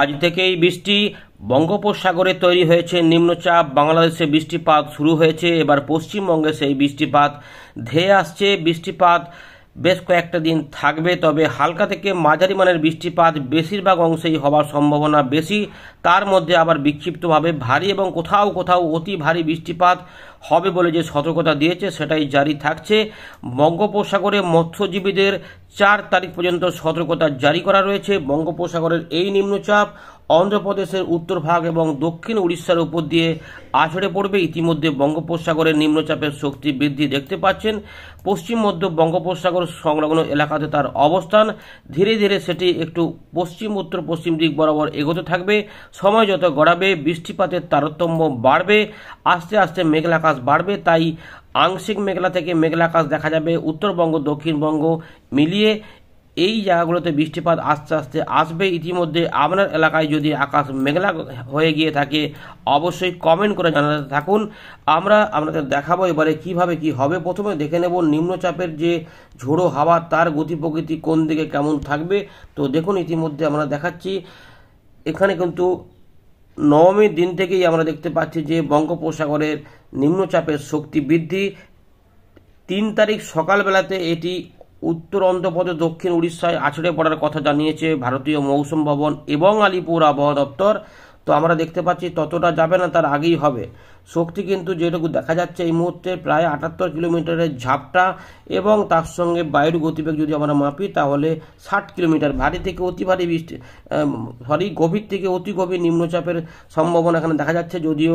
আজ থেকেই বৃষ্টি বঙ্গোপসাগরে তৈরি হয়েছে নিম্নচাপ। বাংলাদেশে বৃষ্টিপাত শুরু হয়েছে। এবার পশ্চিমবঙ্গে সেই বৃষ্টিপাত ধেয়ে আসছে। বৃষ্টিপাত বেশ কয়েকটা দিন থাকবে, তবে হালকা থেকে মাঝারি মানের বৃষ্টিপাত বেশিরভাগ অংশেই হওয়ার সম্ভাবনা বেশি। তার মধ্যে আবার বিক্ষিপ্তভাবে ভারী এবং কোথাও কোথাও অতি ভারী বৃষ্টিপাত হবে বলে যে সতর্কতা দিয়েছে সেটাই জারি থাকছে। বঙ্গোপসাগরে মৎস্যজীবীদের 4 তারিখ পর্যন্ত সতর্কতা জারি করা রয়েছে। বঙ্গোপসাগরের এই নিম্নচাপ অন্ধ্রপ্রদেশের উত্তর ভাগ এবং দক্ষিণ উড়িষ্যার উপর দিয়ে আছড়ে পড়বে। ইতিমধ্যে বঙ্গোপসাগরের নিম্নচাপের শক্তি বৃদ্ধি দেখতে পাচ্ছেন। পশ্চিম মধ্য বঙ্গোপসাগর সংলগ্ন এলাকাতে তার অবস্থান। ধীরে ধীরে সেটি একটু পশ্চিম উত্তর পশ্চিম দিক বরাবর এগোতে থাকবে। সময় যত গড়াবে বৃষ্টিপাতের তারতম্য বাড়বে, আস্তে আস্তে মেঘলা আকাশ বাড়বে। তাই আংশিক মেঘলা থেকে মেঘলা আকাশ দেখা যাবে উত্তরবঙ্গ দক্ষিণবঙ্গ মিলিয়ে। এই জায়গাগুলোতে বৃষ্টিপাত আস্তে আস্তে আসবে। ইতিমধ্যে আপনার এলাকায় যদি আকাশ মেঘলা হয়ে গিয়ে থাকে অবশ্যই কমেন্ট করে জানাতে থাকুন। আমরা আপনাদের দেখাবো এবারে কিভাবে কি হবে। প্রথমে দেখে নেব নিম্নচাপের যে ঝোড়ো হাওয়া তার গতি প্রকৃতি কোন দিকে কেমন থাকবে। তো দেখুন ইতিমধ্যে আমরা দেখাচ্ছি এখানে কিন্তু নবমীর দিন থেকেই আমরা দেখতে পাচ্ছি যে বঙ্গোপসাগরের নিম্নচাপের শক্তি বৃদ্ধি। 3 তারিখ সকালবেলাতে এটি উত্তর অন্ধ্রপ্রদেশ দক্ষিণ উড়িষ্যায় আছড়ে পড়ার কথা জানিয়েছে ভারতীয় মৌসুম ভবন এবং আলিপুর আবহাওয়া দপ্তর। তো আমরা দেখতে পাচ্ছি ততটা যাবে না, তার আগেই হবে। শক্তি কিন্তু যেটুকু দেখা যাচ্ছে এই মুহূর্তে প্রায় 78 কিলোমিটারের ঝাপটা এবং তার সঙ্গে বায়ুর গতিবেগ যদি আমরা মাপি তাহলে 60 কিলোমিটার। ভারী থেকে অতি ভারী বৃষ্টি গভীর থেকে অতি গভীর নিম্নচাপের সম্ভাবনা এখানে দেখা যাচ্ছে। যদিও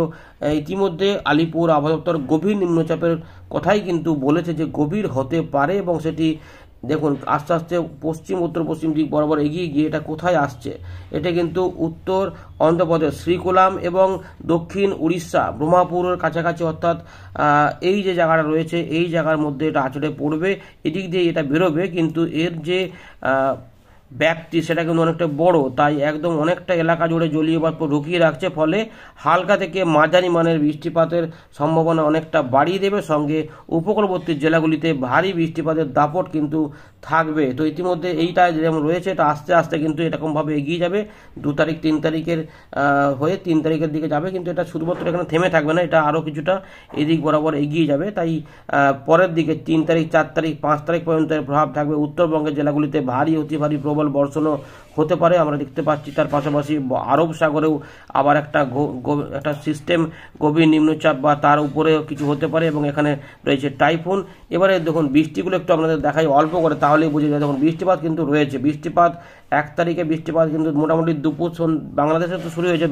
ইতিমধ্যে আলিপুর আবহাওয়া দপ্তর গভীর নিম্নচাপের কথাই কিন্তু বলেছে যে গভীর হতে পারে এবং সেটি দেখুন আস্তে আস্তে পশ্চিম উত্তর পশ্চিম দিক বরাবর এগিয়ে গিয়ে এটা কোথায় আসছে। এটা কিন্তু উত্তর অন্ধ্রপ্রদেশ শ্রীকুলাম এবং দক্ষিণ উড়িষ্যা ব্রহ্মপুরের কাছাকাছি, অর্থাৎ এই যে জায়গাটা রয়েছে এই জায়গার মধ্যে এটা আছড়ে পড়বে। এদিক দিয়ে এটা বেরোবে, কিন্তু এর যে ব্যাপ্তি সেটা কিন্তু অনেকটা বড়, তাই একদম অনেকটা এলাকা জুড়ে জলীয় বাষ্প ঢুকিয়ে রাখছে। ফলে হালকা থেকে মাঝারি মানের বৃষ্টিপাতের সম্ভাবনা অনেকটা বাড়িয়ে দেবে। সঙ্গে উপকূলবর্তী জেলাগুলিতে ভারী বৃষ্টিপাতের দাপট কিন্তু থাকবে। তো ইতিমধ্যে এইটা যেমন রয়েছে এটা আস্তে আস্তে কিন্তু এরকমভাবে এগিয়ে যাবে। 2 তারিখ 3 তারিখের হয়ে 3 তারিখের দিকে যাবে, কিন্তু এটা শুধুমাত্র এখানে থেমে থাকবে না, এটা আরও কিছুটা এদিক বরাবর এগিয়ে যাবে। তাই পরের দিকে 3 তারিখ 4 তারিখ 5 তারিখ পর্যন্ত এর প্রভাব থাকবে। উত্তরবঙ্গের জেলাগুলিতে ভারী অতি ভারী প্রবল বর্ষণও হতে পারে আমরা দেখতে পাচ্ছি। তার পাশাপাশি আরব সাগরেও আবার একটা সিস্টেম গভীর নিম্নচাপ বা তার উপরেও কিছু হতে পারে এবং এখানে রয়েছে টাইফুন। এবারে দেখুন বৃষ্টিগুলো একটু আপনাদের দেখাই অল্প করে, তাহলেই বুঝে যায়। দেখুন বৃষ্টিপাত কিন্তু রয়েছে। বৃষ্টিপাত 1 তারিখে বৃষ্টিপাত কিন্তু মোটামুটি দুপুর বাংলাদেশে তো শুরু হয়েছে,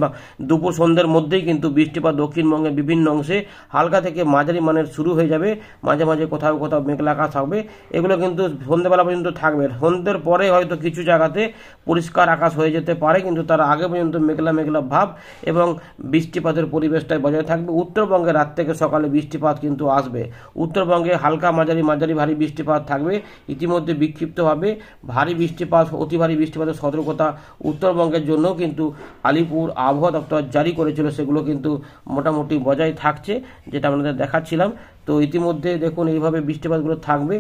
দুপুর সন্ধ্যের মধ্যেই কিন্তু বৃষ্টিপাত দক্ষিণবঙ্গের বিভিন্ন অংশে হালকা থেকে মাঝারি মানের শুরু হয়ে যাবে। মাঝে মাঝে কোথাও কোথাও মেঘলা আকাশ থাকবে। এগুলো কিন্তু সন্ধ্যেবেলা পর্যন্ত থাকবে। সন্ধ্যের পরে হয়তো কিছু জায়গাতে পরিষ্কার আকাশ হয়ে যেতে পারে, কিন্তু তার আগে পর্যন্ত মেঘলা মেঘলা ভাব এবং বৃষ্টিপাতের পরিবেশটাই বজায় থাকবে। উত্তরবঙ্গে রাত থেকে সকালে বৃষ্টিপাত কিন্তু আসবে। উত্তরবঙ্গে হালকা মাঝারি ভারী বৃষ্টিপাত থাকবে। ইতিমধ্যে বিক্ষিপ্তভাবে ভারী বৃষ্টিপাত অতি ভারী বৃষ্টিপাতের সতর্কতা উত্তরবঙ্গের জন্য কিন্তু আলিপুর আবহাওয়া দপ্তর জারি করেছিল, সেগুলো কিন্তু মোটামুটি বজায় থাকছে, যেটা আপনাদের দেখাচ্ছিলাম। তো ইতিমধ্যে দেখুন এইভাবে বৃষ্টিপাতগুলো থাকবে।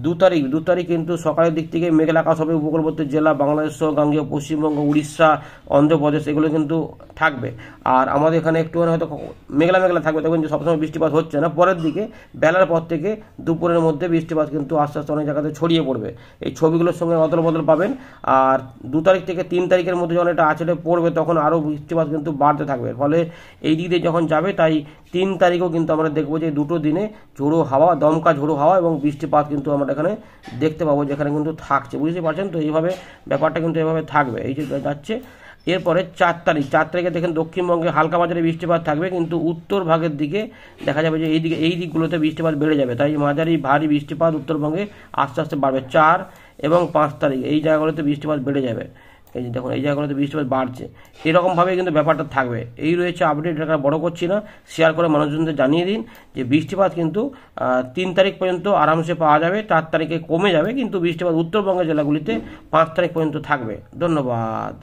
2 তারিখ কিন্তু সকালের দিক থেকে মেঘলা আকাশ হবে। উপকূলবর্তী জেলা বাংলাদেশ সহ গাঙ্গেয় পশ্চিমবঙ্গ উড়িষ্যা অন্ধ্রপ্রদেশ এগুলো কিন্তু থাকবে। আর আমাদের এখানে একটুখানি হয়তো মেঘলা থাকবে, দেখবেন যে সবসময় বৃষ্টিপাত হচ্ছে না। পরের দিকে বেলার পর থেকে দুপুরের মধ্যে বৃষ্টিপাত কিন্তু আস্তে আস্তে অনেক জায়গাতে ছড়িয়ে পড়বে। এই ছবিগুলোর সঙ্গে অদল বদল পাবেন। আর 2 তারিখ থেকে 3 তারিখের মধ্যে যখন এটা আছড়ে পড়বে তখন আরও বৃষ্টিপাত কিন্তু বাড়তে থাকবে। ফলে এই দিক দিয়ে যখন যাবে, তাই 3 তারিখও কিন্তু আমরা দেখবো যে দুটো দিনে ঝোড়ো হাওয়া, দমকা ঝোড়ো হাওয়া এবং বৃষ্টিপাত কিন্তু আমরা এখানে দেখতে পাবো, যেখানে কিন্তু থাকছে। বুঝতে পারছেন তো? এইভাবে ব্যাপারটা কিন্তু এভাবে থাকবে। এই যে যাচ্ছে এরপরে 4 তারিখে দেখেন দক্ষিণবঙ্গে হালকা মাঝারি বৃষ্টিপাত থাকবে, কিন্তু উত্তর ভাগের দিকে দেখা যাবে যে এই দিকগুলোতে বৃষ্টিপাত বেড়ে যাবে। তাই মাঝারি ভারী বৃষ্টিপাত উত্তরবঙ্গে আস্তে আস্তে বাড়বে। 4 এবং 5 তারিখ এই জায়গাগুলোতে বৃষ্টিপাত বেড়ে যাবে। এই যে দেখুন এই জায়গাগুলোতে বৃষ্টিপাত বাড়ছে। এরকমভাবে কিন্তু ব্যাপারটা থাকবে। এই রয়েছে আপডেট, এটা বড় করছি না, শেয়ার করে মানুষজনদের জানিয়ে দিন যে বৃষ্টিপাত কিন্তু 3 তারিখ পর্যন্ত আরামসে পাওয়া যাবে। 4 তারিখে কমে যাবে, কিন্তু বৃষ্টিপাত উত্তরবঙ্গের জেলাগুলিতে 5 তারিখ পর্যন্ত থাকবে। ধন্যবাদ।